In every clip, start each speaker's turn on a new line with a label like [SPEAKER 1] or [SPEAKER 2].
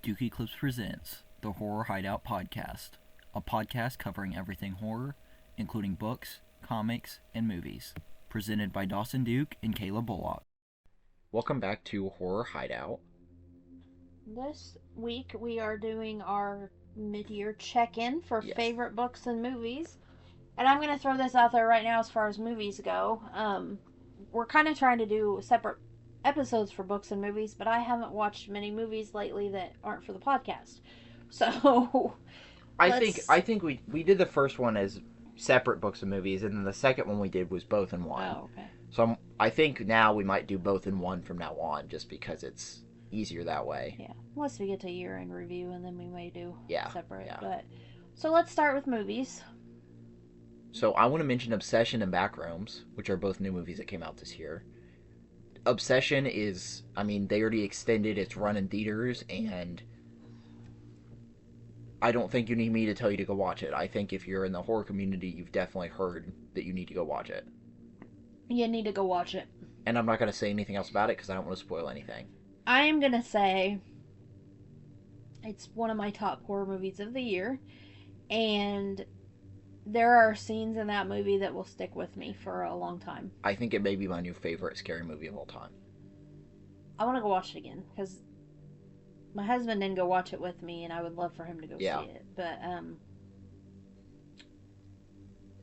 [SPEAKER 1] Duke Eclipse presents the Horror Hideout Podcast, a podcast covering everything horror, including books, comics, and movies. Presented by Dawson Duke and Kayla Bullock. Welcome back to Horror Hideout.
[SPEAKER 2] This week we are doing our mid-year check-in for favorite books and movies. And I'm going to throw this out there right now as far as movies go. We're kind of trying to do separate episodes for books and movies, but I haven't watched many movies lately that aren't for the podcast. So
[SPEAKER 1] I think we did the first one as separate books and movies, and then the second one we did was both in one.
[SPEAKER 2] Oh, okay.
[SPEAKER 1] So I think now we might do both in one from now on, just because it's easier that way.
[SPEAKER 2] Yeah, unless we get to year-end review, and then we may do separate.
[SPEAKER 1] Yeah.
[SPEAKER 2] But so let's start with movies.
[SPEAKER 1] So I want to mention Obsession and Backrooms, which are both new movies that came out this year. Obsession is, they already extended its run in theaters, and I don't think you need me to tell you to go watch it. I think if you're in the horror community, you've definitely heard that you need to go watch it.
[SPEAKER 2] You need to go watch it.
[SPEAKER 1] And I'm not going to say anything else about it because I don't want to spoil anything.
[SPEAKER 2] I am going to say it's one of my top horror movies of the year, and there are scenes in that movie that will stick with me for a long time.
[SPEAKER 1] I think it may be my new favorite scary movie of all time.
[SPEAKER 2] I want to go watch it again, because my husband didn't go watch it with me, and I would love for him to go see it. But,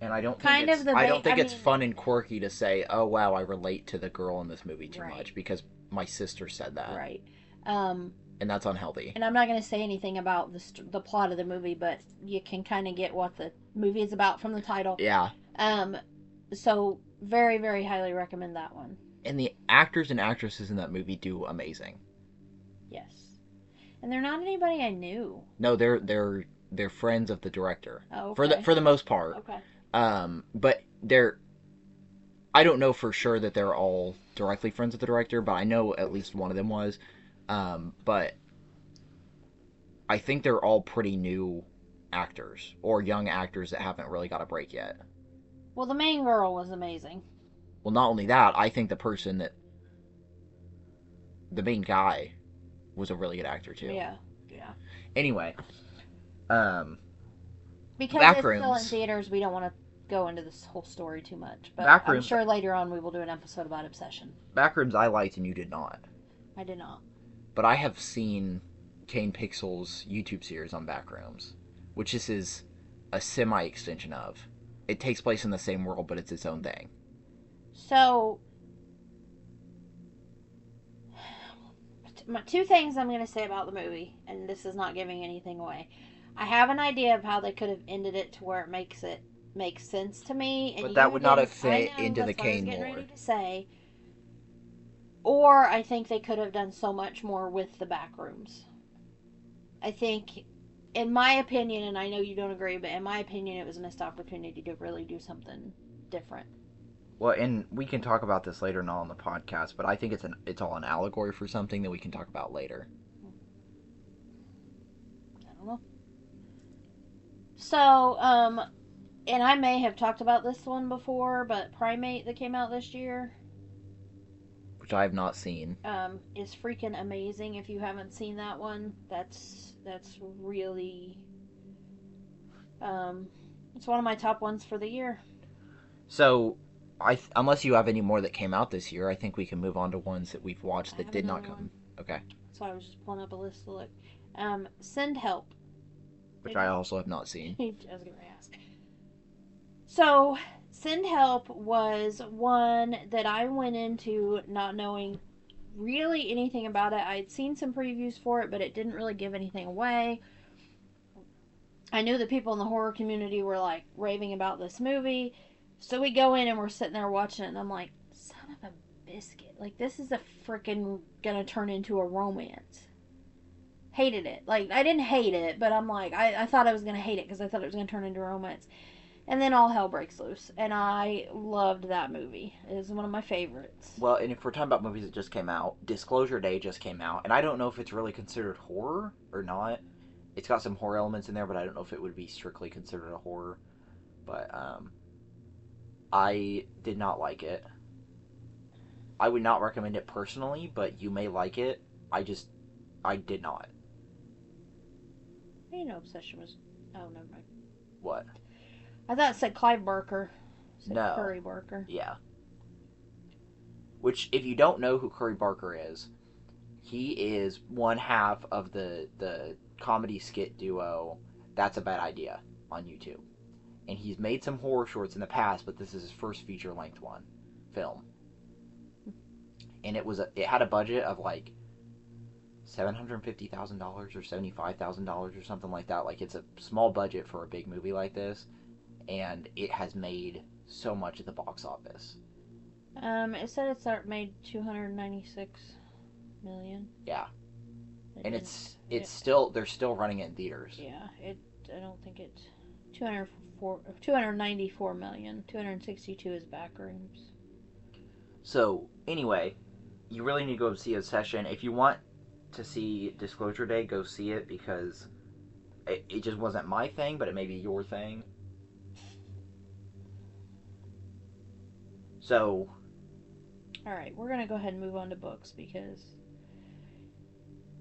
[SPEAKER 1] and I don't think it's fun and quirky to say, oh, wow, I relate to the girl in this movie too much, because my sister said that.
[SPEAKER 2] Right.
[SPEAKER 1] And that's unhealthy.
[SPEAKER 2] And I'm not going to say anything about the plot of the movie, but you can kind of get what the movie is about from the title.
[SPEAKER 1] Yeah.
[SPEAKER 2] So very, very highly recommend that one.
[SPEAKER 1] And the actors and actresses in that movie do amazing.
[SPEAKER 2] Yes. And they're not anybody I knew.
[SPEAKER 1] No, they're friends of the director.
[SPEAKER 2] Oh, okay.
[SPEAKER 1] For the most part.
[SPEAKER 2] Okay.
[SPEAKER 1] But I don't know for sure that they're all directly friends of the director, but I know at least one of them was. But I think they're all pretty new actors, or young actors that haven't really got a break yet.
[SPEAKER 2] Well, the main girl was amazing.
[SPEAKER 1] Well, not only that, I think the main guy was a really good actor too.
[SPEAKER 2] Yeah.
[SPEAKER 1] Anyway,
[SPEAKER 2] because
[SPEAKER 1] Backrooms.
[SPEAKER 2] It's still in theaters, we don't want to go into this whole story too much. But
[SPEAKER 1] Backrooms.
[SPEAKER 2] I'm sure later on we will do an episode about Obsession.
[SPEAKER 1] Backrooms I liked and you did not.
[SPEAKER 2] I did not.
[SPEAKER 1] But I have seen Kane Pixel's YouTube series on Backrooms, which this is a semi-extension of. It takes place in the same world, but it's its own thing.
[SPEAKER 2] So, two things I'm going to say about the movie, and this is not giving anything away. I have an idea of how they could have ended it to where it makes sense to me. And
[SPEAKER 1] but that would not have fit into the Kane lore.
[SPEAKER 2] Ready to say. Or I think they could have done so much more with the Backrooms. I think, in my opinion, and I know you don't agree, but in my opinion, it was a missed opportunity to really do something different.
[SPEAKER 1] Well, and we can talk about this later on the podcast, but I think it's all an allegory for something that we can talk about later.
[SPEAKER 2] I don't know. So, and I may have talked about this one before, but Primate that came out this year,
[SPEAKER 1] which I have not seen,
[SPEAKER 2] is freaking amazing. If you haven't seen that one, that's really, it's one of my top ones for the year.
[SPEAKER 1] So, unless you have any more that came out this year, I think we can move on to ones that we've watched that did not come.
[SPEAKER 2] One.
[SPEAKER 1] Okay.
[SPEAKER 2] So I was just pulling up a list to look. Send Help,
[SPEAKER 1] which I also have not seen.
[SPEAKER 2] I was going to ask. So, Send Help was one that I went into not knowing really anything about it. I had seen some previews for it, but it didn't really give anything away. I knew that people in the horror community were like raving about this movie. So we go in and we're sitting there watching it, and I'm like, son of a biscuit. Like, this is freaking gonna turn into a romance. Hated it. Like, I didn't hate it, but I'm like, I thought I was gonna hate it because I thought it was gonna turn into a romance. And then all hell breaks loose, and I loved that movie. It was one of my favorites.
[SPEAKER 1] Well, and if we're talking about movies that just came out, Disclosure Day just came out, and I don't know if it's really considered horror or not. It's got some horror elements in there, but I don't know if it would be strictly considered a horror. But, I did not like it. I would not recommend it personally, but you may like it. I did not.
[SPEAKER 2] You know, Obsession was. Oh, never mind.
[SPEAKER 1] What?
[SPEAKER 2] I thought it said Clive Barker. It said
[SPEAKER 1] No.
[SPEAKER 2] Curry Barker.
[SPEAKER 1] Yeah. Which, if you don't know who Curry Barker is, he is one half of the comedy skit duo That's a Bad Idea on YouTube. And he's made some horror shorts in the past, but this is his first feature length one film. And it had a budget of like $750,000 or $75,000 or something like that. Like, it's a small budget for a big movie like this, and it has made so much at the box office.
[SPEAKER 2] It said made 296 million.
[SPEAKER 1] Yeah,
[SPEAKER 2] It
[SPEAKER 1] and
[SPEAKER 2] didn't.
[SPEAKER 1] it's still they're still running it in theaters.
[SPEAKER 2] Yeah, it. I don't think it. 294 million. 262 is back rooms.
[SPEAKER 1] So anyway, you really need to go see a session if you want to see Disclosure Day. Go see it because it just wasn't my thing, but it may be your thing. So,
[SPEAKER 2] all right, we're gonna go ahead and move on to books because,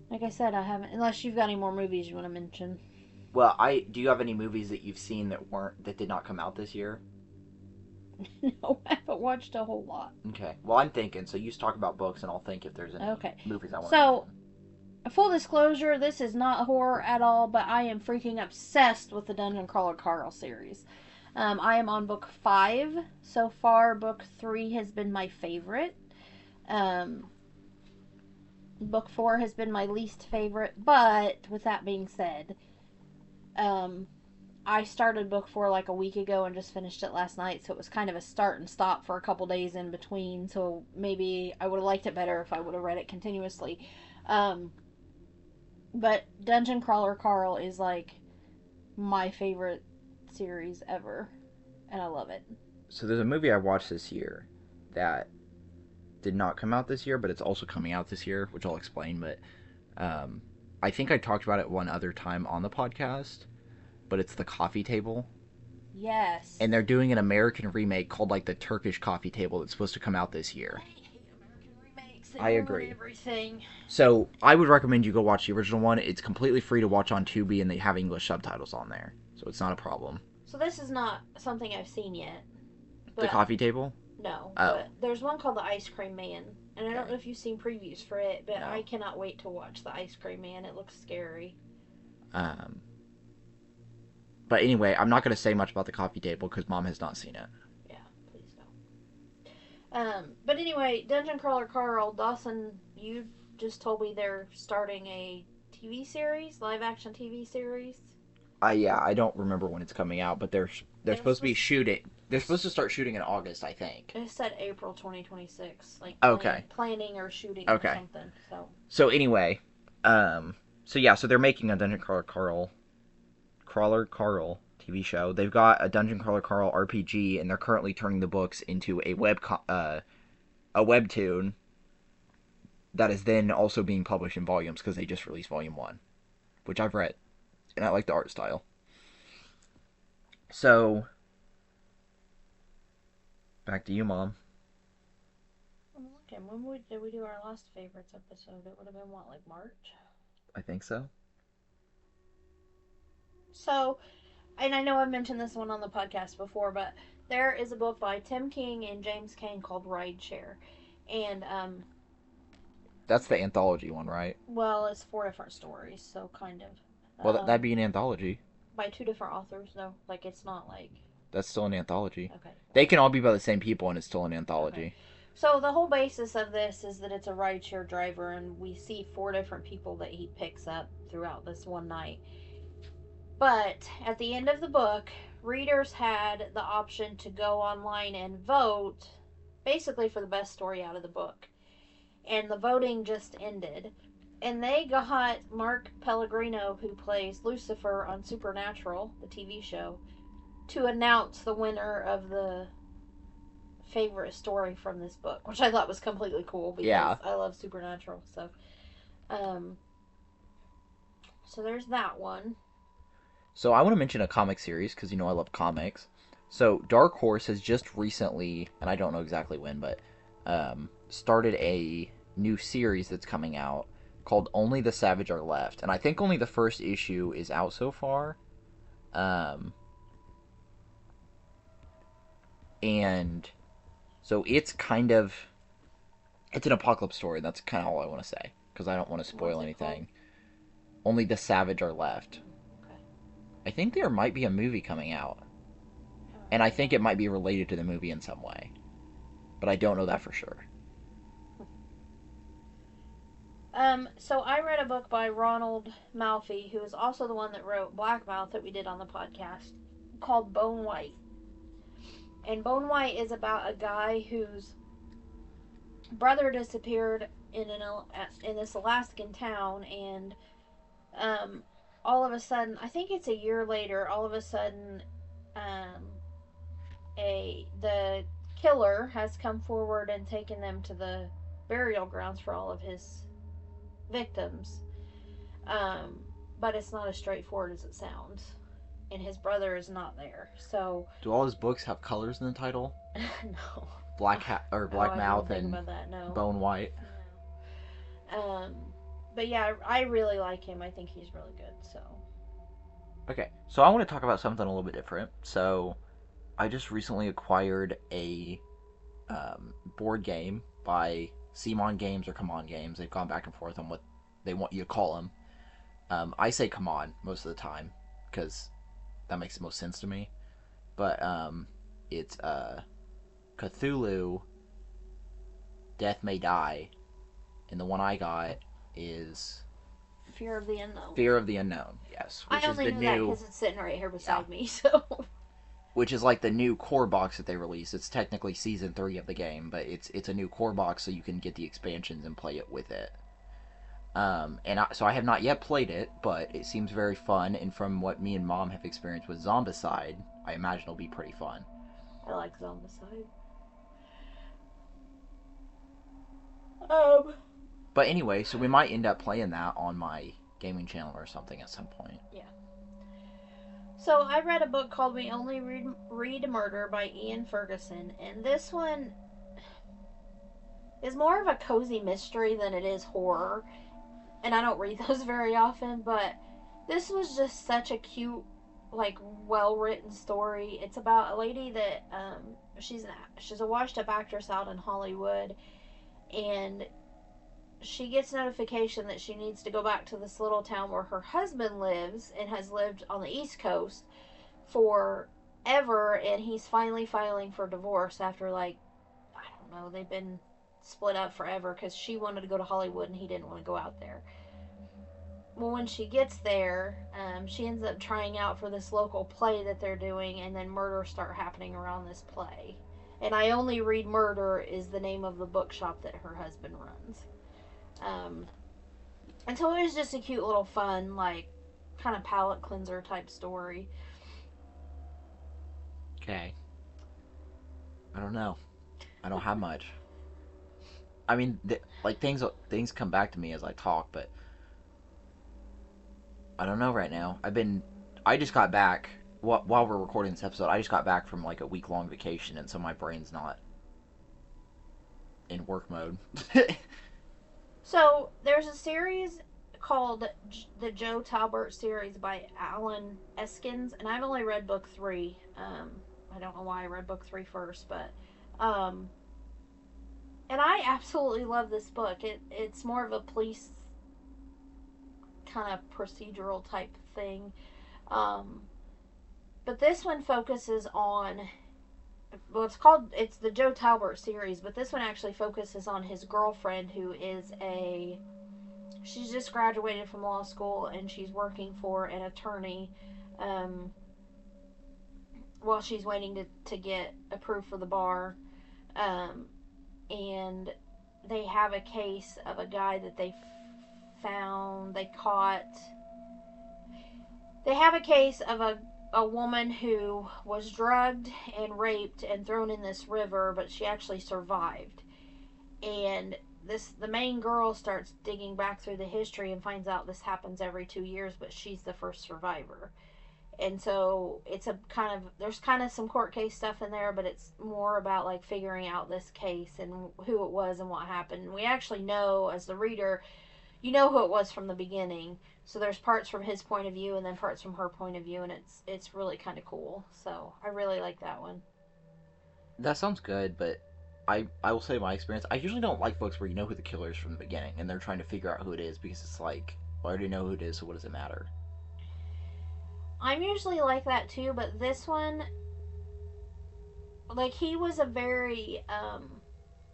[SPEAKER 2] like I said, I haven't. Unless you've got any more movies you want to mention.
[SPEAKER 1] well, do you have any movies that you've seen that did not come out this year?
[SPEAKER 2] No, I haven't watched a whole lot.
[SPEAKER 1] Okay. Well, I'm thinking. So you talk about books, and I'll think if there's any
[SPEAKER 2] Okay.
[SPEAKER 1] movies I want.
[SPEAKER 2] So, full disclosure, this is not horror at all, but I am freaking obsessed with the Dungeon Crawler Carl series. I am on book 5 so far. Book 3 has been my favorite. Book 4 has been my least favorite, but with that being said, I started book 4 like a week ago and just finished it last night, so it was kind of a start and stop for a couple days in between, so maybe I would have liked it better if I would have read it continuously. But Dungeon Crawler Carl is like my favorite series ever, and I love it.
[SPEAKER 1] So there's a movie I watched this year that did not come out this year, but it's also coming out this year, which I'll explain. But I think I talked about it one other time on the podcast, but it's The Coffee Table.
[SPEAKER 2] Yes.
[SPEAKER 1] And they're doing an American remake called like The Turkish Coffee Table that's supposed to come out this year.
[SPEAKER 2] I hate American remakes. They
[SPEAKER 1] I agree.
[SPEAKER 2] everything.
[SPEAKER 1] So I would recommend you go watch the original one. It's completely free to watch on Tubi, and they have English subtitles on there, so it's not a problem.
[SPEAKER 2] So this is not something I've seen yet.
[SPEAKER 1] The Coffee Table?
[SPEAKER 2] No.
[SPEAKER 1] Oh.
[SPEAKER 2] But there's one called The Ice Cream Man, and I don't know if you've seen previews for it, but
[SPEAKER 1] No.
[SPEAKER 2] I cannot wait to watch The Ice Cream Man. It looks scary.
[SPEAKER 1] But anyway, I'm not going to say much about The Coffee Table because Mom has not seen it.
[SPEAKER 2] Yeah, please don't. But anyway, Dungeon Crawler Carl, Dawson, you just told me they're starting a TV series, live action TV series.
[SPEAKER 1] Yeah, I don't remember when it's coming out, but they're supposed to be shooting. They're supposed to start shooting in August, I think.
[SPEAKER 2] It said April 2026, like
[SPEAKER 1] Okay.
[SPEAKER 2] planning or shooting
[SPEAKER 1] Okay.
[SPEAKER 2] or something.
[SPEAKER 1] So anyway, so they're making a Dungeon Crawler Carl TV show. They've got a Dungeon Crawler Carl RPG, and they're currently turning the books into a webtoon that is then also being published in volumes because they just released volume 1, which I've read, and I like the art style. So, back to you, Mom.
[SPEAKER 2] Okay, when did we do our last favorites episode? It would have been what, like March?
[SPEAKER 1] I think so.
[SPEAKER 2] So, and I know I've mentioned this one on the podcast before, but there is a book by Tim King and James Cain called Rideshare. And,
[SPEAKER 1] That's the anthology one, right?
[SPEAKER 2] well, it's 4 different stories, so kind of.
[SPEAKER 1] Well, that'd be an anthology.
[SPEAKER 2] By 2 different authors, though. Like, it's not like...
[SPEAKER 1] That's still an anthology.
[SPEAKER 2] Okay.
[SPEAKER 1] They can all be by the same people, and it's still an anthology.
[SPEAKER 2] Okay. So the whole basis of this is that it's a rideshare driver, and we see 4 different people that he picks up throughout this one night. But at the end of the book, readers had the option to go online and vote basically for the best story out of the book. And the voting just ended. And they got Mark Pellegrino, who plays Lucifer on Supernatural, the TV show, to announce the winner of the favorite story from this book, which I thought was completely cool because I love Supernatural. So there's that one.
[SPEAKER 1] So I want to mention a comic series because, I love comics. So Dark Horse has just recently, and I don't know exactly when, but started a new series that's coming out called Only the Savage Are Left, and I think only the first issue is out so far. Um, and so it's an apocalypse story. That's kind of all I want to say because I don't want to
[SPEAKER 2] What's
[SPEAKER 1] spoil
[SPEAKER 2] it called?
[SPEAKER 1] anything. Only the Savage Are Left.
[SPEAKER 2] Okay.
[SPEAKER 1] I think there might be a movie coming out,
[SPEAKER 2] All
[SPEAKER 1] and I
[SPEAKER 2] right.
[SPEAKER 1] think it might be related to the movie in some way, but I don't know that for sure.
[SPEAKER 2] So I read a book by Ronald Malfi, who is also the one that wrote Black Mouth that we did on the podcast, called Bone White. And Bone White is about a guy whose brother disappeared in this Alaskan town, and um, all of a sudden, I think it's a year later, all of a sudden, um, a the killer has come forward and taken them to the burial grounds for all of his victims. Um, but it's not as straightforward as it sounds, and his brother is not there. So,
[SPEAKER 1] Do all his books have colors in the title?
[SPEAKER 2] no. Oh,
[SPEAKER 1] Black
[SPEAKER 2] I didn't
[SPEAKER 1] Mouth
[SPEAKER 2] think
[SPEAKER 1] and
[SPEAKER 2] about that. No.
[SPEAKER 1] Bone White.
[SPEAKER 2] No. But yeah, I really like him. I think he's really good. So.
[SPEAKER 1] Okay, so I want to talk about something a little bit different. So I just recently acquired a board game by Simon Games or Come On Games. They've gone back and forth on what they want you to call them. I say Come On most of the time because that makes the most sense to me. But it's Cthulhu, Death May Die, and the one I got is
[SPEAKER 2] Fear of the Unknown.
[SPEAKER 1] Fear of the Unknown. Yes,
[SPEAKER 2] I
[SPEAKER 1] which is
[SPEAKER 2] only
[SPEAKER 1] the
[SPEAKER 2] knew that
[SPEAKER 1] new
[SPEAKER 2] because it's sitting right here
[SPEAKER 1] yeah,
[SPEAKER 2] beside me. So.
[SPEAKER 1] which is like the new core box that they released. It's technically season 3 of the game, but it's a new core box so you can get the expansions and play it with it. So I have not yet played it, but it seems very fun. And from what me and Mom have experienced with Zombicide, I imagine it'll be pretty fun.
[SPEAKER 2] I like Zombicide. Um.
[SPEAKER 1] But anyway, so we might end up playing that on my gaming channel or something at some point.
[SPEAKER 2] Yeah. So I read a book called We Only Read Murder by Ian Ferguson, and this one is more of a cozy mystery than it is horror. And I don't read those very often, but this was just such a cute, like, well written story. It's about a lady that she's a washed up actress out in Hollywood, and she gets notification that she needs to go back to this little town where her husband lives and has lived on the East Coast for ever, and he's finally filing for divorce after, like, I don't know, they've been split up forever because she wanted to go to Hollywood and he didn't want to go out there. Well, when she gets there, she ends up trying out for this local play that they're doing, and then murders start happening around this play. And I Only Read Murder is the name of the bookshop that her husband runs. Um, and so it was just a cute little fun, like, kind of palate cleanser type story.
[SPEAKER 1] Okay. I don't know. I don't have much. I mean, like things come back to me as I talk, but I don't know right now. I just got back while we're recording this episode. I just got back from like a week long vacation, and so my brain's not in work mode.
[SPEAKER 2] So there's a series called the Joe Talbert series by Alan Eskins, and I've only read book 3. I don't know why I read book 3 first, but um, and I absolutely love this book. It's more of a police kind of procedural type thing, um, but this one focuses on, well, it's the Joe Talbert series, but this one actually focuses on his girlfriend, who is she's just graduated from law school and she's working for an attorney, um, while she's waiting to get approved for the bar. Um, and they have a case of a guy that they caught. They have a case of a woman who was drugged and raped and thrown in this river, but she actually survived. And the main girl starts digging back through the history and finds out this happens every 2 years, but she's the first survivor. And so it's a kind of, there's kind of some court case stuff in there, but it's more about like figuring out this case and who it was and what happened. And we actually know, as the reader, you know who it was from the beginning. So there's parts from his point of view and then parts from her point of view, and it's really kind of cool. So I really like that one.
[SPEAKER 1] That sounds good, but I will say my experience. I usually don't like books where you know who the killer is from the beginning and they're trying to figure out who it is because it's like, well, I already know who it is, so what does it matter?
[SPEAKER 2] I'm usually like that too, but this one, like he was a very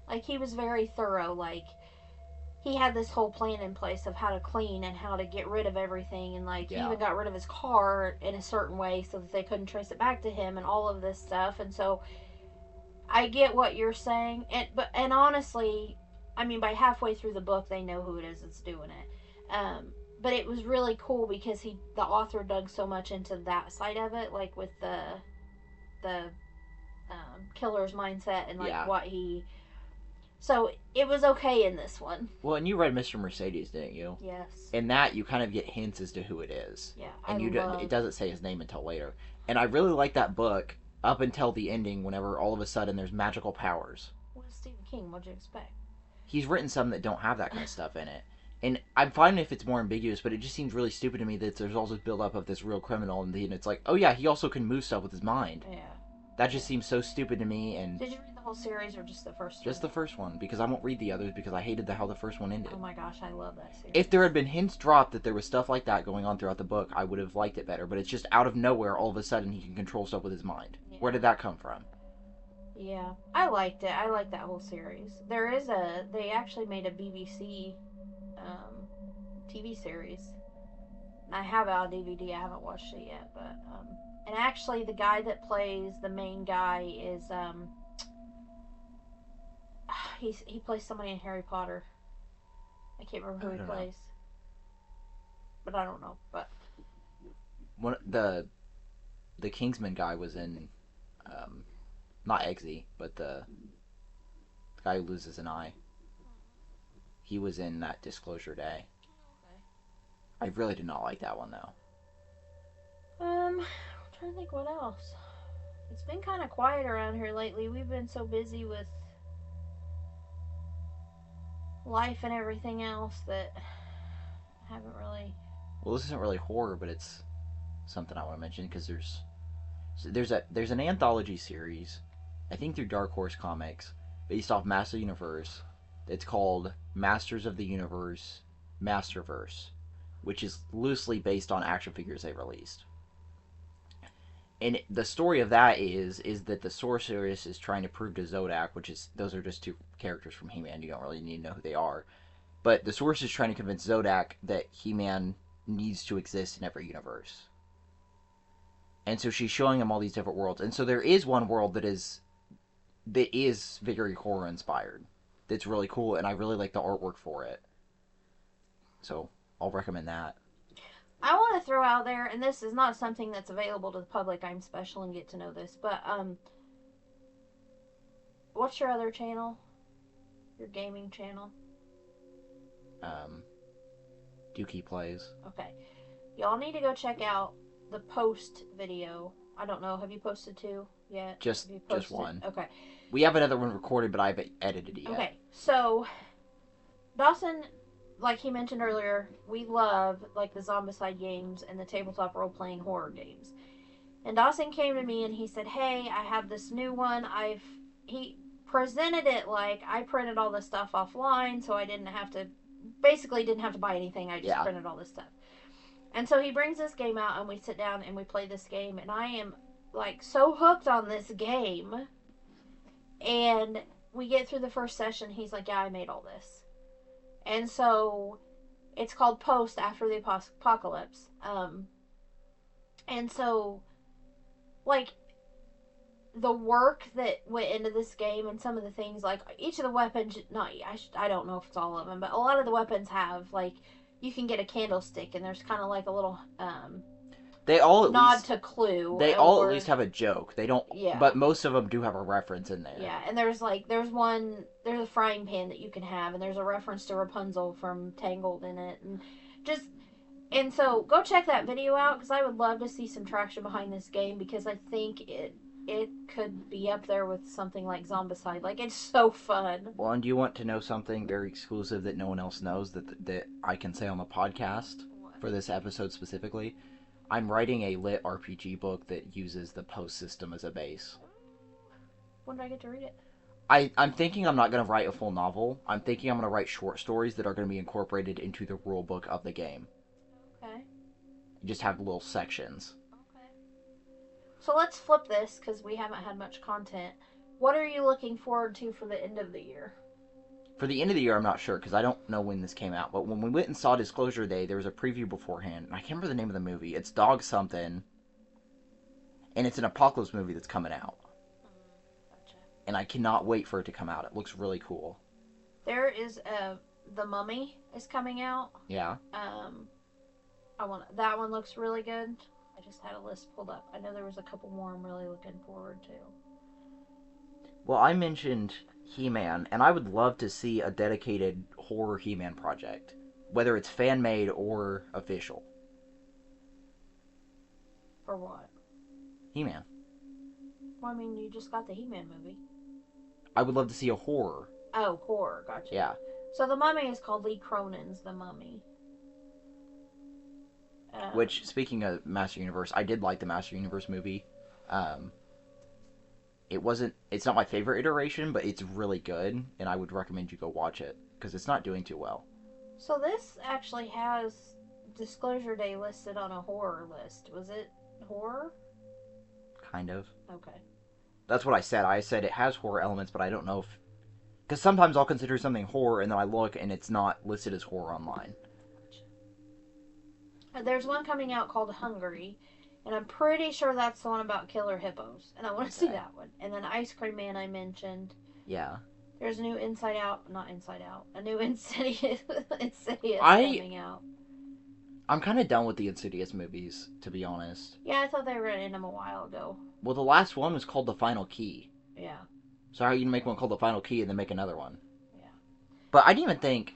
[SPEAKER 2] like he was very thorough. Like he had this whole plan in place of how to clean and how to get rid of everything, and like he
[SPEAKER 1] Yeah.
[SPEAKER 2] even got rid of his car in a certain way so that they couldn't trace it back to him and all of this stuff. And so I get what you're saying, and honestly, I mean by halfway through the book they know who it is that's doing it. But it was really cool because the author dug so much into that side of it, like with the killer's mindset and like
[SPEAKER 1] Yeah.
[SPEAKER 2] what he. So it was okay in this one.
[SPEAKER 1] Well, and you read Mr. Mercedes, didn't you?
[SPEAKER 2] Yes.
[SPEAKER 1] In that, you kind of get hints as to who it is,
[SPEAKER 2] Yeah, I
[SPEAKER 1] and it
[SPEAKER 2] love.
[SPEAKER 1] doesn't say his name until later. And I really like that book up until the ending, whenever all of a sudden there's magical powers.
[SPEAKER 2] What is Stephen King? What'd you expect?
[SPEAKER 1] He's written some that don't have that kind of stuff in it. And I'm fine if it's more ambiguous, but it just seems really stupid to me that there's all this build up of this real criminal, and then it's like, oh yeah, he also can move stuff with his mind.
[SPEAKER 2] Yeah.
[SPEAKER 1] That just seems so stupid to me, and
[SPEAKER 2] Did you read the whole series or just the first
[SPEAKER 1] just the
[SPEAKER 2] one?
[SPEAKER 1] first one, because I won't read the others because I hated how the first one ended.
[SPEAKER 2] Oh my gosh, I love that series.
[SPEAKER 1] If there had been hints dropped that there was stuff like that going on throughout the book, I would have liked it better, but it's just out of nowhere, all of a sudden he can control stuff with his mind.
[SPEAKER 2] Yeah.
[SPEAKER 1] Where did that come from?
[SPEAKER 2] Yeah, I liked it. I liked that whole series. There is a. They actually made a BBC TV series. I have it on DVD. I haven't watched it yet, but and actually the guy that plays the main guy is he plays somebody in Harry Potter. I can't remember
[SPEAKER 1] I
[SPEAKER 2] who he
[SPEAKER 1] don't know.
[SPEAKER 2] plays, but I don't know. But
[SPEAKER 1] One the Kingsman guy was in not Eggsy, but the guy who loses an eye. He was in that Disclosure Day. I really did not like that one though.
[SPEAKER 2] I'm trying to think what else. It's been kind of quiet around here lately. We've been so busy with life and everything else that I haven't really.
[SPEAKER 1] Well, this isn't really horror, but it's something I want to mention because there's an anthology series, I think through Dark Horse Comics, based off Master Universe. It's called Masters of the Universe Masterverse, which is loosely based on action figures they released. And the story of that is that the sorceress is trying to prove to Zodak, which is those are just two characters from He-Man. You don't really need to know who they are, but the sorceress is trying to convince Zodak that He-Man needs to exist in every universe. And so she's showing him all these different worlds. And so there is one world that is very horror inspired. That's really cool, and I really like the artwork for it. So I'll recommend that.
[SPEAKER 2] I want to throw out there, and this is not something that's available to the public. I'm special and get to know this, but what's your other channel? Your gaming channel?
[SPEAKER 1] Um, Dookie plays.
[SPEAKER 2] Okay, y'all need to go check out the post video. I don't know. Have you posted two yet?
[SPEAKER 1] Just
[SPEAKER 2] Have you
[SPEAKER 1] just
[SPEAKER 2] posted?
[SPEAKER 1] one.
[SPEAKER 2] Okay.
[SPEAKER 1] We have another one recorded, but I haven't edited it yet.
[SPEAKER 2] Okay. So Dawson, like he mentioned earlier, we love like the Zombicide games and the tabletop role playing horror games. And Dawson came to me and he said, "Hey, I have this new one. He presented it like I printed all this stuff offline, so I didn't have to basically didn't have to buy anything. I just printed all this stuff." And so he brings this game out and we sit down and we play this game, and I am like so hooked on this game. And we get through the first session, he's like, "Yeah, I made all this." And so it's called Post After the Apocalypse. And so like the work that went into this game and some of the things, like each of the weapons, not I don't know if it's all of them, but a lot of the weapons have like you can get a candlestick and there's kind of like a little
[SPEAKER 1] They all at
[SPEAKER 2] nod
[SPEAKER 1] least
[SPEAKER 2] to Clue.
[SPEAKER 1] they all at least have a joke. They don't,
[SPEAKER 2] Yeah.
[SPEAKER 1] but most of them do have a reference in there.
[SPEAKER 2] Yeah, and there's a frying pan that you can have, and there's a reference to Rapunzel from Tangled in it, and just so go check that video out because I would love to see some traction behind this game because I think it could be up there with something like Zombicide. Like, it's so fun.
[SPEAKER 1] Well, and do you want to know something very exclusive that no one else knows that I can say on the podcast
[SPEAKER 2] What?
[SPEAKER 1] for this episode specifically? I'm writing a lit RPG book that uses the post system as a base.
[SPEAKER 2] When do I get to read it?
[SPEAKER 1] I'm thinking I'm not going to write a full novel. I'm thinking I'm going to write short stories that are going to be incorporated into the rule book of the game.
[SPEAKER 2] Okay.
[SPEAKER 1] Just have little sections.
[SPEAKER 2] Okay. So let's flip this because we haven't had much content. What are you looking forward to for the end of the year?
[SPEAKER 1] For the end of the year, I'm not sure because I don't know when this came out. But when we went and saw Disclosure Day, there was a preview beforehand. And I can't remember the name of the movie. It's Dog Something. And it's an apocalypse movie that's coming out.
[SPEAKER 2] Gotcha.
[SPEAKER 1] And I cannot wait for it to come out. It looks really cool.
[SPEAKER 2] There is The Mummy is coming out.
[SPEAKER 1] Yeah.
[SPEAKER 2] That one looks really good. I just had a list pulled up. I know there was a couple more I'm really looking forward to.
[SPEAKER 1] Well, I mentioned He-Man, and I would love to see a dedicated horror He-Man project, whether it's fan-made or official.
[SPEAKER 2] For what?
[SPEAKER 1] He-Man.
[SPEAKER 2] Well, I mean, you just got the He-Man movie.
[SPEAKER 1] I would love to see a horror.
[SPEAKER 2] Oh, horror. Gotcha.
[SPEAKER 1] Yeah.
[SPEAKER 2] So The Mummy is called Lee Cronin's The Mummy.
[SPEAKER 1] Which, speaking of Master Universe, I did like the Master Universe movie. It's not my favorite iteration, but it's really good, and I would recommend you go watch it, because it's not doing too well.
[SPEAKER 2] So this actually has Disclosure Day listed on a horror list. Was it horror?
[SPEAKER 1] Kind of.
[SPEAKER 2] Okay.
[SPEAKER 1] That's what I said. I said it has horror elements, but I don't know if... Because sometimes I'll consider something horror, and then I look, and it's not listed as horror online.
[SPEAKER 2] There's one coming out called Hungry, and I'm pretty sure that's the one about killer hippos, and I want to see that one. And then Ice Cream Man I mentioned.
[SPEAKER 1] Yeah.
[SPEAKER 2] There's a new not Inside Out, a new Insidious
[SPEAKER 1] I-
[SPEAKER 2] coming out.
[SPEAKER 1] I'm kind of done with the Insidious movies, to be honest.
[SPEAKER 2] Yeah, I thought they were going to end them a while ago.
[SPEAKER 1] Well, the last one was called The Final Key.
[SPEAKER 2] Yeah.
[SPEAKER 1] So how are you going to make one called The Final Key and then make another one?
[SPEAKER 2] Yeah.
[SPEAKER 1] But I didn't even think...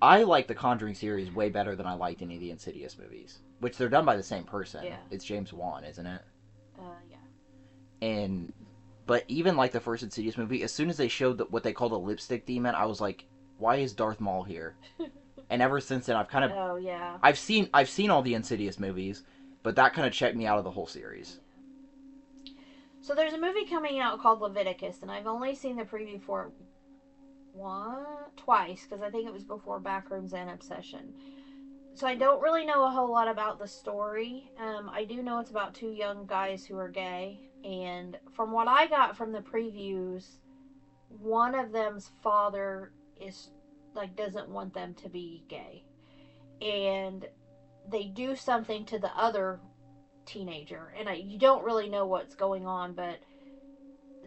[SPEAKER 1] I like the Conjuring series way better than I liked any of the Insidious movies. Which they're done by the same person.
[SPEAKER 2] Yeah.
[SPEAKER 1] It's James Wan, isn't it?
[SPEAKER 2] Yeah.
[SPEAKER 1] But even like the first Insidious movie, as soon as they showed what they called a lipstick demon, I was like, why is Darth Maul here? And ever since then, I've kind of...
[SPEAKER 2] Oh, yeah.
[SPEAKER 1] I've seen all the Insidious movies, but that kind of checked me out of the whole series.
[SPEAKER 2] So there's a movie coming out called Leviticus, and I've only seen the preview for it twice, because I think it was before Backrooms and Obsession. So I don't really know a whole lot about the story. I do know it's about two young guys who are gay, and from what I got from the previews, one of them's father is like doesn't want them to be gay, and they do something to the other teenager, and you don't really know what's going on, but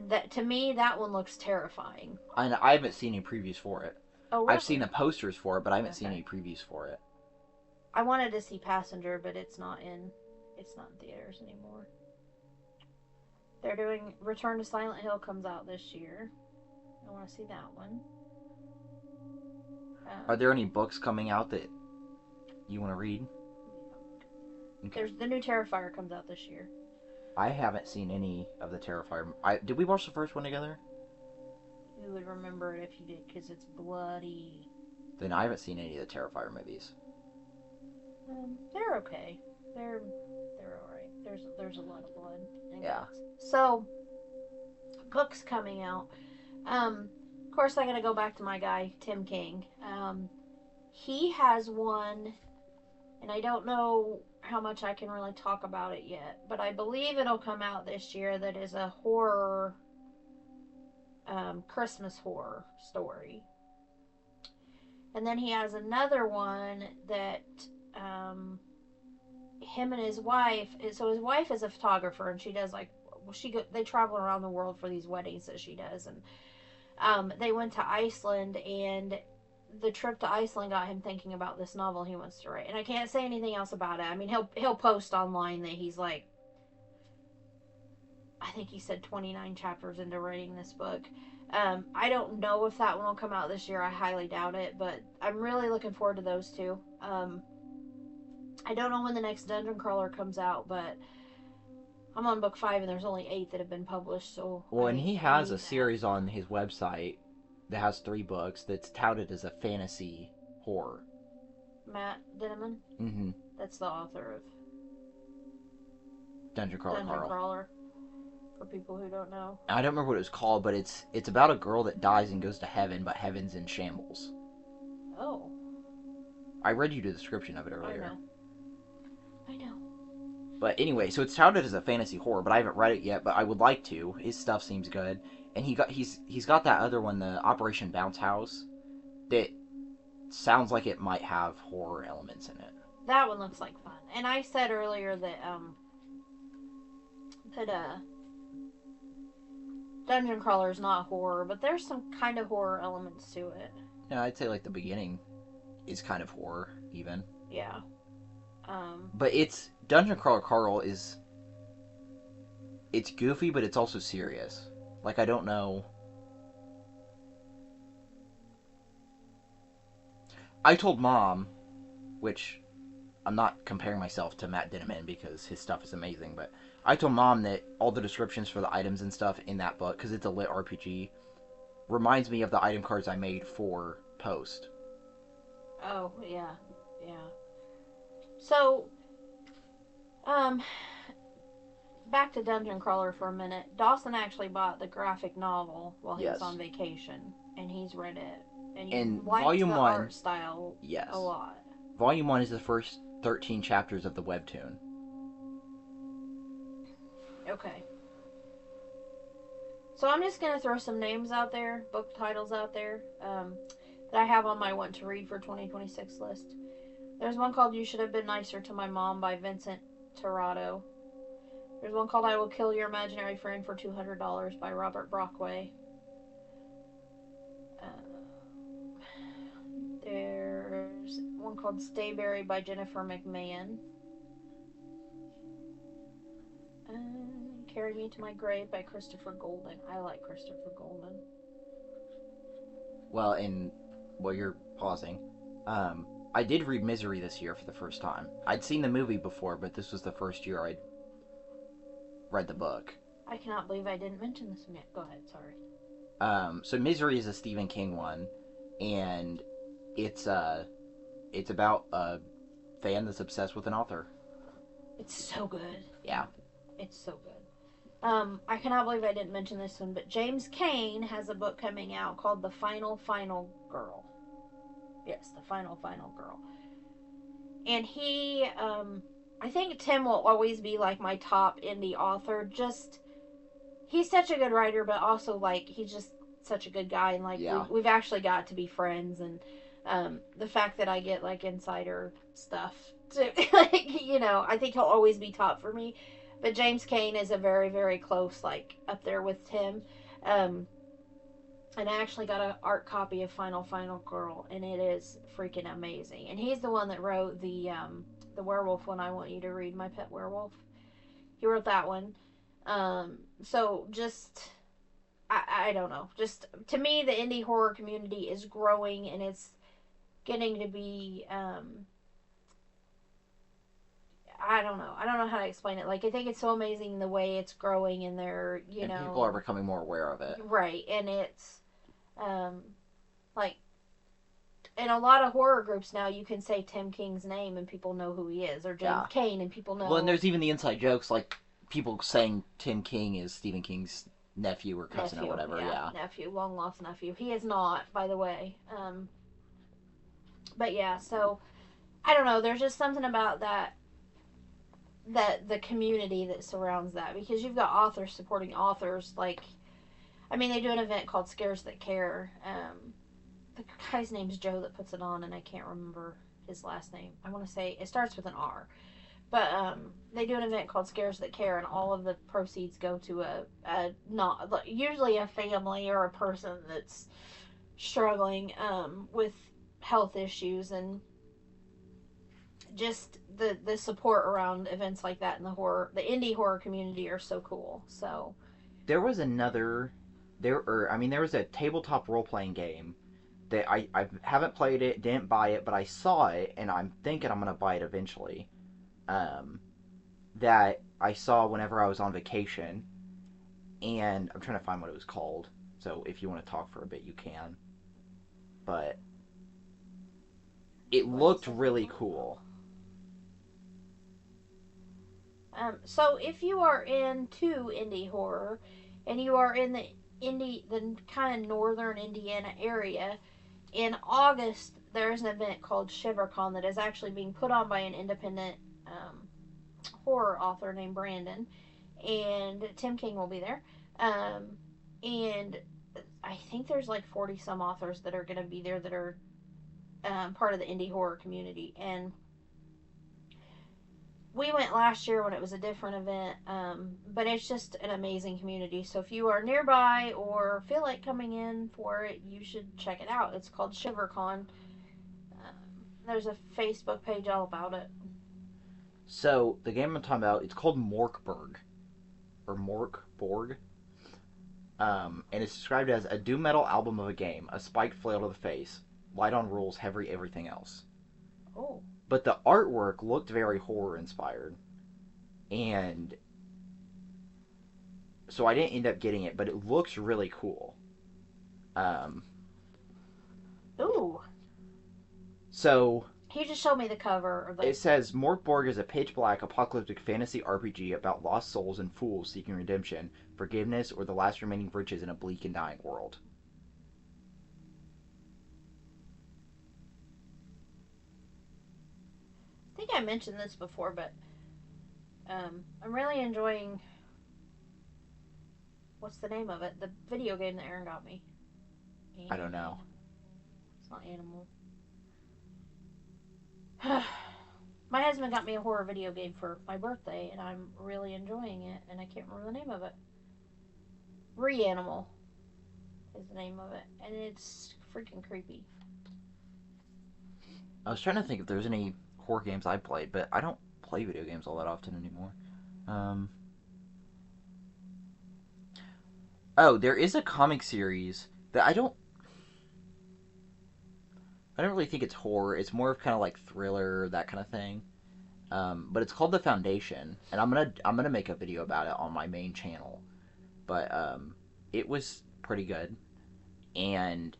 [SPEAKER 2] that to me that one looks terrifying.
[SPEAKER 1] I haven't seen any previews for it.
[SPEAKER 2] Oh, really?
[SPEAKER 1] I've seen the posters for it, but I haven't seen any previews for it.
[SPEAKER 2] I wanted to see Passenger, but it's not in theaters anymore. They're doing Return to Silent Hill comes out this year. I want to see that one.
[SPEAKER 1] Are there any books coming out that you want to read? Okay.
[SPEAKER 2] There's the new Terrifier comes out this year.
[SPEAKER 1] I haven't seen any of the Terrifier. Did we watch the first one together?
[SPEAKER 2] You would remember it if you did, because it's bloody.
[SPEAKER 1] Then I haven't seen any of the Terrifier movies.
[SPEAKER 2] They're okay. They're alright. There's a lot of blood.
[SPEAKER 1] Yeah.
[SPEAKER 2] So, books coming out. Of course, I gotta go back to my guy Tim King. He has one, and I don't know how much I can really talk about it yet, but I believe it'll come out this year. That is a horror, Christmas horror story. And then he has another one that him and his wife. So his wife is a photographer, and she does they travel around the world for these weddings that she does, and they went to Iceland, and the trip to Iceland got him thinking about this novel he wants to write. And I can't say anything else about it. I mean, he'll post online that he's like, I think he said 29 chapters into writing this book. I don't know if that one will come out this year. I highly doubt it, but I'm really looking forward to those two. I don't know when the next Dungeon Crawler comes out, but I'm on book 5, and there's only 8 that have been published, so
[SPEAKER 1] Well, and he
[SPEAKER 2] I
[SPEAKER 1] has a
[SPEAKER 2] need that.
[SPEAKER 1] series on his website that has 3 books that's touted as a fantasy horror.
[SPEAKER 2] Matt Dinneman,
[SPEAKER 1] Mm-hmm.
[SPEAKER 2] that's the author of
[SPEAKER 1] Dungeon Crawler
[SPEAKER 2] Dungeon
[SPEAKER 1] Carl.
[SPEAKER 2] Crawler, for people who don't know.
[SPEAKER 1] I don't remember what it was called, but it's about a girl that dies and goes to heaven, but heaven's in shambles.
[SPEAKER 2] Oh,
[SPEAKER 1] I read you the description of it
[SPEAKER 2] I
[SPEAKER 1] earlier.
[SPEAKER 2] know. I know.
[SPEAKER 1] But anyway, so it's touted as a fantasy horror, but I haven't read it yet. But I would like to. His stuff seems good, and he's got that other one, the Operation Bounce House, that sounds like it might have horror elements in it.
[SPEAKER 2] That one looks like fun. And I said earlier that that Dungeon Crawler is not horror, but there's some kind of horror elements to it.
[SPEAKER 1] Yeah, I'd say like the beginning is kind of horror even.
[SPEAKER 2] Yeah.
[SPEAKER 1] But it's Dungeon Crawler Carl is it's goofy, but it's also serious. Like I don't know. I told mom, which I'm not comparing myself to Matt Dinneman because his stuff is amazing, but I told mom that all the descriptions for the items and stuff in that book, because it's a lit RPG, reminds me of the item cards I made for Post.
[SPEAKER 2] Oh, yeah. Yeah. So, um, back to Dungeon Crawler for a minute. Dawson actually bought the graphic novel while he was
[SPEAKER 1] Yes.
[SPEAKER 2] on vacation, and he's read it. And he
[SPEAKER 1] And
[SPEAKER 2] liked
[SPEAKER 1] Volume
[SPEAKER 2] the
[SPEAKER 1] 1,
[SPEAKER 2] art style
[SPEAKER 1] yes.
[SPEAKER 2] a lot.
[SPEAKER 1] Volume 1 is the first 13 chapters of the webtoon.
[SPEAKER 2] Okay. So I'm just going to throw some names out there, book titles out there, that I have on my want to read for 2026 list. There's one called You Should Have Been Nicer to My Mom by Vincent Torrado. There's one called I Will Kill Your Imaginary Friend for $200 by Robert Brockway. There's one called Stayberry by Jennifer McMahon. Carry Me to My Grave by Christopher Golden. I like Christopher Golden.
[SPEAKER 1] Well, and while you're pausing, I did read Misery this year for the first time. I'd seen the movie before, but this was the first year I'd read the book.
[SPEAKER 2] I cannot believe I didn't mention this one yet. Go ahead, sorry.
[SPEAKER 1] So Misery is a Stephen King one, and it's it's about a fan that's obsessed with an author.
[SPEAKER 2] It's so good.
[SPEAKER 1] Yeah.
[SPEAKER 2] It's so good. I cannot believe I didn't mention this one, but James Cain has a book coming out called The Final Final Girl. Yes, The Final Final Girl. And he, I think Tim will always be like my top indie author. Just, he's such a good writer, but also like he's just such a good guy, and like
[SPEAKER 1] Yeah.
[SPEAKER 2] we've actually got to be friends, and the fact that I get like insider stuff, to, like, you know, I think he'll always be top for me. But James Cain is a very, very close, like, up there with Tim. Um, and I actually got an art copy of Final Final Girl, and it is freaking amazing. And he's the one that wrote the werewolf one I want you to read, My Pet Werewolf. He wrote that one. So just I don't know. Just to me, the indie horror community is growing, and it's getting to be I don't know. I don't know how to explain it. Like, I think it's so amazing the way it's growing, and they're, you
[SPEAKER 1] And
[SPEAKER 2] know,
[SPEAKER 1] people are becoming more aware of it.
[SPEAKER 2] right. And it's, um, like, in a lot of horror groups now, you can say Tim King's name and people know who he is, or James
[SPEAKER 1] Yeah.
[SPEAKER 2] Cain and people know.
[SPEAKER 1] Well, and there's even the inside jokes, like people saying Tim King is Stephen King's nephew or cousin
[SPEAKER 2] nephew,
[SPEAKER 1] or whatever. Yeah.
[SPEAKER 2] nephew, long lost nephew. He is not, by the way. But yeah, so I don't know. There's just something about that the community that surrounds that, because you've got authors supporting authors. Like, I mean, they do an event called Scares That Care. The guy's name's Joe that puts it on, and I can't remember his last name. I want to say it starts with an R. But they do an event called Scares That Care, and all of the proceeds go to a not usually a family or a person that's struggling with health issues, and just the support around events like that in the indie horror community are so cool. So
[SPEAKER 1] There was another there was a tabletop role playing game that I haven't played it, didn't buy it, but I saw it and I'm thinking I'm gonna buy it eventually. That I saw whenever I was on vacation, and I'm trying to find what it was called. So if you want to talk for a bit, you can. But it
[SPEAKER 2] What is
[SPEAKER 1] looked
[SPEAKER 2] the
[SPEAKER 1] really
[SPEAKER 2] name of it?
[SPEAKER 1] cool.
[SPEAKER 2] So if you are into indie horror, and you are in the kind of northern Indiana area, in August there's an event called ShiverCon that is actually being put on by an independent horror author named Brandon, and Tim King will be there. Um, and I think there's like 40 some authors that are going to be there that are part of the indie horror community. And we went last year when it was a different event, but it's just an amazing community. So if you are nearby or feel like coming in for it, you should check it out. It's called ShiverCon. There's a Facebook page all about it.
[SPEAKER 1] So the game I'm talking about, it's called Morkborg or Morkborg, and it's described as a doom metal album of a game, a spiked flail to the face, light on rules, heavy everything else.
[SPEAKER 2] Oh,
[SPEAKER 1] But the artwork looked very horror inspired, and so I didn't end up getting it, but it looks really cool. Um,
[SPEAKER 2] ooh!
[SPEAKER 1] so
[SPEAKER 2] He just showed me the cover or the.
[SPEAKER 1] it says Morkborg is a pitch black apocalyptic fantasy RPG about lost souls and fools seeking redemption, forgiveness, or the last remaining virtues in a bleak and dying world.
[SPEAKER 2] I think I mentioned this before, but I'm really enjoying. What's the name of it? The video game that Aaron got me.
[SPEAKER 1] I don't know.
[SPEAKER 2] It's not Animal. My husband got me a horror video game for my birthday, and I'm really enjoying it, and I can't remember the name of it. Reanimal is the name of it, and it's freaking creepy.
[SPEAKER 1] I was trying to think if there's any horror games I played, but I don't play video games all that often anymore. Um, oh, there is a comic series that I don't really think it's horror. It's more of kind of like thriller, that kind of thing. But it's called The Foundation, and I'm gonna make a video about it on my main channel. But it was pretty good, and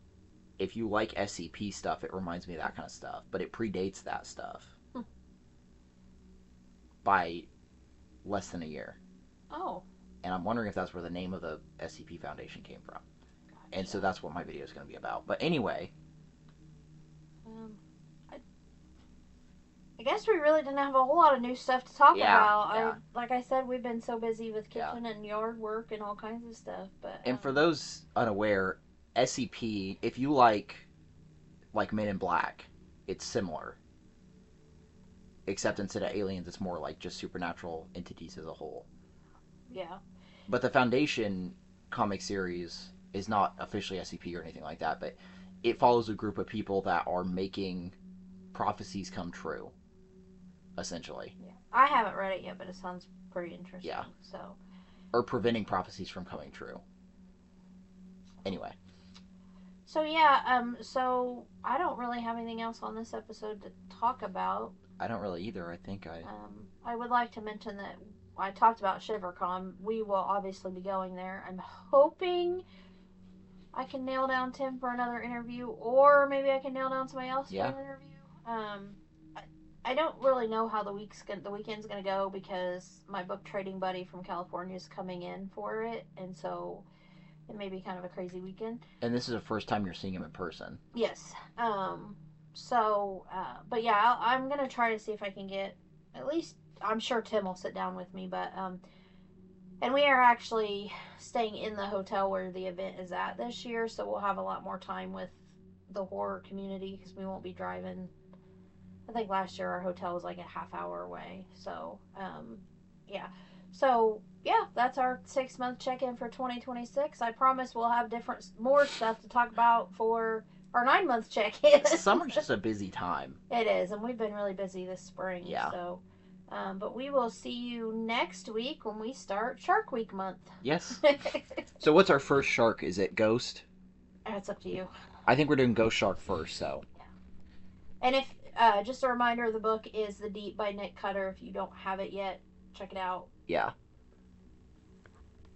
[SPEAKER 1] if you like SCP stuff, it reminds me of that kind of stuff. But it predates that stuff
[SPEAKER 2] Hmm.
[SPEAKER 1] by less than a year,
[SPEAKER 2] Oh,
[SPEAKER 1] and I'm wondering if that's where the name of the SCP Foundation came from. And so
[SPEAKER 2] gotcha.
[SPEAKER 1] that's what my video is going to be about. But anyway,
[SPEAKER 2] Um, I, I guess we really didn't have a whole lot of new stuff to talk
[SPEAKER 1] yeah,
[SPEAKER 2] about.
[SPEAKER 1] yeah,
[SPEAKER 2] Like I said, we've been so busy with
[SPEAKER 1] yeah.
[SPEAKER 2] kitchen and yard work and all kinds of stuff. But
[SPEAKER 1] And for those unaware, SCP, if you like Men in Black, it's similar. Except instead of aliens, it's more like just supernatural entities as a whole.
[SPEAKER 2] yeah,
[SPEAKER 1] But the Foundation comic series is not officially SCP or anything like that, but it follows a group of people that are making prophecies come true, essentially.
[SPEAKER 2] yeah. I haven't read it yet, but it sounds pretty
[SPEAKER 1] Yeah.
[SPEAKER 2] interesting. So,
[SPEAKER 1] Or preventing prophecies from coming true. Anyway,
[SPEAKER 2] so I don't really have anything else on this episode to talk about.
[SPEAKER 1] I don't really either. I think
[SPEAKER 2] I would like to mention that I talked about ShiverCon. We will obviously be going there. I'm hoping I can nail down Tim for another interview, or maybe I can nail down somebody else for
[SPEAKER 1] Yeah.
[SPEAKER 2] an interview. I, I don't really know how the weekend's gonna go because my book trading buddy from California is coming in for it, and so it may be kind of a crazy weekend.
[SPEAKER 1] And this is the first time you're seeing him in person.
[SPEAKER 2] Yes. But yeah, I'm gonna try to see if I can get at least. I'm sure Tim will sit down with me, but and we are actually staying in the hotel where the event is at this year, so we'll have a lot more time with the horror community because we won't be driving. I think last year our hotel was like a half hour away, so yeah. So yeah, that's our 6 month check in for 2026. I promise we'll have more stuff to talk about for our 9 month check in.
[SPEAKER 1] Summer's just a busy time.
[SPEAKER 2] It is, and we've been really busy this spring.
[SPEAKER 1] Yeah.
[SPEAKER 2] So, but we will see you next week when we start Shark Week month.
[SPEAKER 1] Yes. So what's our first shark? Is it Ghost?
[SPEAKER 2] That's up to you.
[SPEAKER 1] I think we're doing Ghost Shark first, so.
[SPEAKER 2] Yeah. And if just a reminder, the book is The Deep by Nick Cutter. If you don't have it yet, check it out.
[SPEAKER 1] Yeah.